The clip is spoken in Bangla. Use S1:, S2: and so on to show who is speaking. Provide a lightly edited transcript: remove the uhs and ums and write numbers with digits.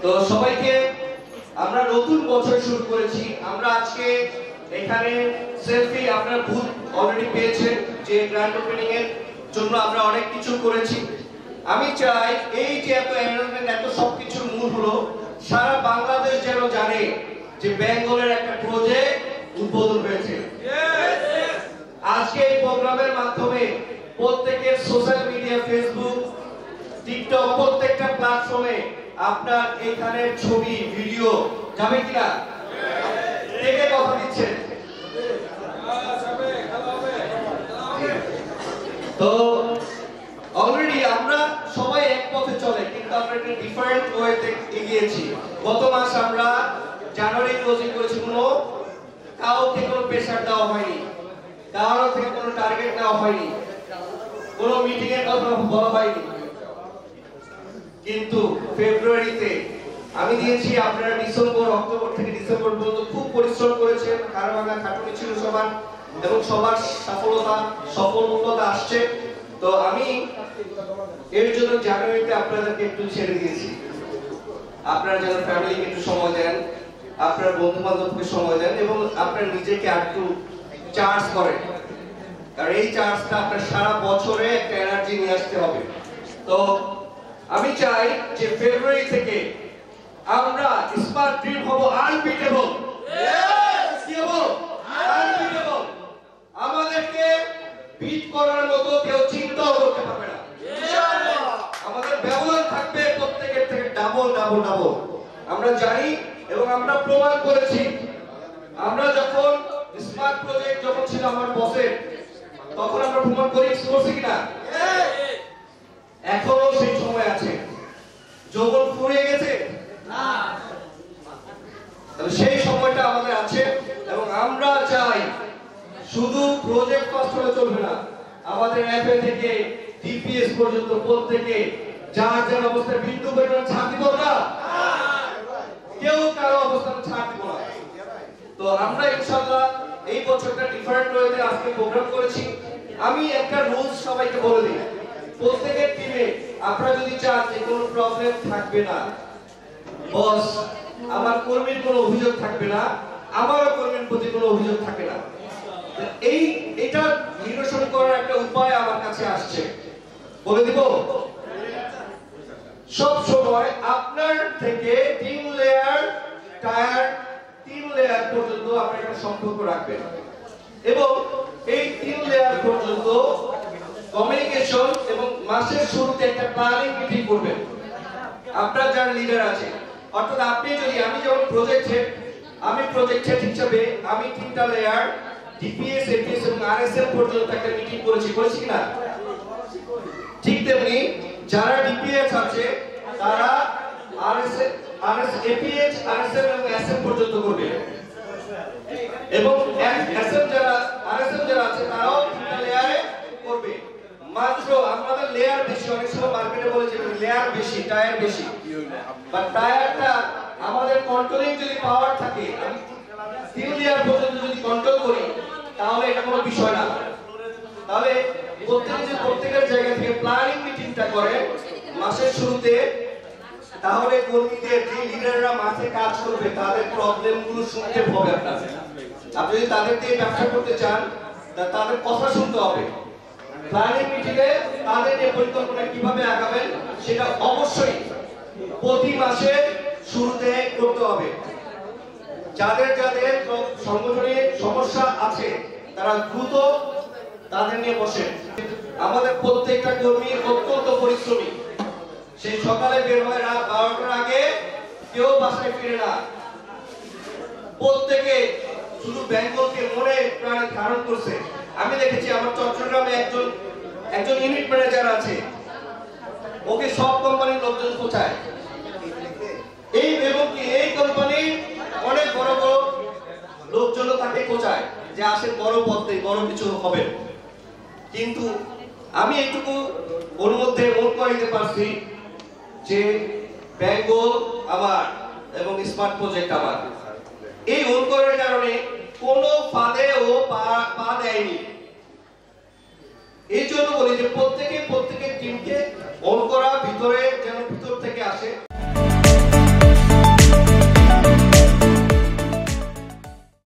S1: তো সবাইকে আমরা নতুন বছর শুরু করেছি। আমরা আজকে এখানে সেলফি আপনারা বুথ অলরেডি পেয়েছেন, যে গ্র্যান্ড ওপেনিং এর জন্য আমরা অনেক কিছু করেছি। আমি চাই এই যে এত অ্যারেঞ্জমেন্ট, এত সবকিছুর মূল হলো সারা বাংলাদেশ যেন জানে যে বেঙ্গলের একটা প্রজেক্ট উদ্বোধন হয়েছে। আজকে এই প্রোগ্রামের মাধ্যমে প্রত্যেকের সোশ্যাল মিডিয়া, ফেসবুক, টিকটক, প্রত্যেকটা প্ল্যাটফর্মে আপনার এখানে ছবি, ভিডিও যাবে কিনা? কে কে কথা দিচ্ছেন? তো অলরেডি আমরা সবাই এক পথে চলে, কিন্তু আমরা একটা ডিফারেন্ট ওয়েতে এগিয়েছি। গত মাস আমরা জানুয়ারি ক্লোজিং করেছি, কাউকে কোনো প্রেশার দেওয়া হয়নি, কারো থেকে কোনো টার্গেট দেওয়া হয়নি, কোনো মিটিং এর কথা বলা হয়নি। কিন্তু ফেব্রুয়ারিতে আমি দিয়েছি, আপনারা অক্টোবর থেকে ডিসেম্বর পর্যন্ত খুব পরিশ্রম করেছেন, কারভাঙা খাটুনি ছিল সবার, এবং সবার সফলতা আসছে। তো আমি এর জন্য জানুয়ারিতে আপনাদেরকে একটু ছেড়ে দিয়েছি। আপনারা যেন ফ্যামিলিকে একটু সময় দেন, আপনার বন্ধু বান্ধবকে সময় দেন, এবং আপনার নিজেকে একটু চার্জ করেন, কারণ এই চার্জটা আপনার সারা বছরে একটা এনার্জি নিয়ে আসতে হবে। তো আমি চাই যে ফেব্রুয়ারি থেকে আমরা স্মার্ট ড্রিম হব আনবিটেবল। কি হব? আনবিটেবল। আমাদেরকে বিট করার মতো কেউ চিন্তাও করতে পারবে না। আমাদের ব্যবধান থাকবে প্রত্যেকের থেকে ডাবল ডাবল ডাবল। আমরা জানি এবং আমরা প্রমাণ করেছি। আমরা যখন স্মার্ট প্রজেক্ট যখন ছিল আমার বসের, তখন আমরা প্রমাণ করছি কিনা? এখনো সেই সময় আছে। যৌবন ফুরিয়ে গেছে না, সেই সময়টা আমাদের আছে। এবং আমরা চাই শুধু প্রজেক্ট পাস করে চলবে না, আমাদের এফএ থেকে ডিপিএস পর্যন্ত প্রত্যেকে যার যার অবস্থায় বিন্দু পরিমাণ ছাড় দিব না, কেউ কারো অবস্থান ছাড় দিব না। তো আমরা ইনশাআল্লাহ এই বছরটা ডিফারেন্ট ওয়েতে আজকে প্রোগ্রাম করেছি। আমি একটা রুলস সবাইকে বলে দিই, প্রত্যেকের টিমে আপনারা যদি চান যে কোনো প্রবলেম থাকবে না, বস আমার কর্মীর কোনো অভিযোগ থাকবে না, আমারও কর্মীর প্রতি কোনো অভিযোগ থাকে না, এটা নিরসন করার একটা উপায় আমার কাছে আসছে, বলে দিব। সব সময় আপনার থেকে 3 লেয়ার টায়ার 3 লেয়ার পর্যন্ত আপনারা একটা সম্পর্ক রাখবেন, এবং এই 3 লেয়ার পর্যন্ত কমিউনিকেশন, এবং মাসের শুরুতে একটা প্ল্যানিং মিটিং করবেন আপনার যারা লিডার আছে। অর্থাৎ আপনি যদি, আমি যখন প্রজেক্ট হেড হিসেবে আমি 3টা লেয়ার ডিপিএস, এপিএস এবং আরএসএল পর্যন্ত একটা মিটিং করেছি কিনা? ঠিক তেমনি যারা ডিপিএস আছে তারা এপিএস, আরএসএল এবং এসএম পর্যন্ত করবে, এবং আরএসএল যারা আছে তারাও 3টা লেয়ারে করবে। মাত্র আমাদের লেয়ার বেশি, অনেক সময় মার্কেটে বলে যে লেয়ার বেশি, টায়ার বেশি, বাট টায়ারটা আমাদের কন্ট্রোলিং যদি পাওয়ার থাকে, আমি 3 লেয়ার পর্যন্ত যদি কন্ট্রোল করি, তাহলে এটা কোনো বিষয় না। তাহলে প্রত্যেকের জায়গা থেকে প্ল্যানিং মিটিংটা করে মাসের শুরুতে, তাহলে কর্মীদের যে লিডাররা মাঠে কাজ করবে তাদের প্রবলেমগুলো শুনতে হবে। আপনি যদি তাদের দিয়ে ব্যবসা করতে চান, তাদের কথা শুনতে হবে। প্ল্যানিং মিটিংয়ে তাদের যে পরিকল্পনা কিভাবে আগাবেন সেটা অবশ্যই প্রতি মাসের শুরুতে করতে হবে। যাদের যাদের সংগঠনের সমস্যা আছে তারা দ্রুত তাদের নিয়ে বসে। আমাদের প্রত্যেকটা কর্মী অত্যন্ত পরিশ্রমী, সেই সকালে বের হয়, রাত 12টার আগে কেউ বাসায় ফিরে না। প্রত্যেকে শুধু বেঙ্গলকে মনে প্রাণে ধারণ করছে। আমি দেখেছি আমার চট্টগ্রামে একজন ইউনিট ম্যানেজার আছে, ওকে সব কোম্পানির লোকজন পৌঁছায়, এবং এই কোম্পানির অনেক বড় বড় লোকজন তাকে পৌঁছায় যে আসে বড় পদে বড় কিছু হবে। কিন্তু আমি এইটুকু ওর মধ্যে মন করাইতে পারছি যে বেঙ্গল আমার এবং স্মার্ট প্রজেক্ট আমার। এই ওন করার কারণে কোনো ফাঁদে ও পা দেয়নি। এই জন্য বলি যে প্রত্যেকের টিমকে ওন করা ভিতরে যেন ভিতর থেকে আসে।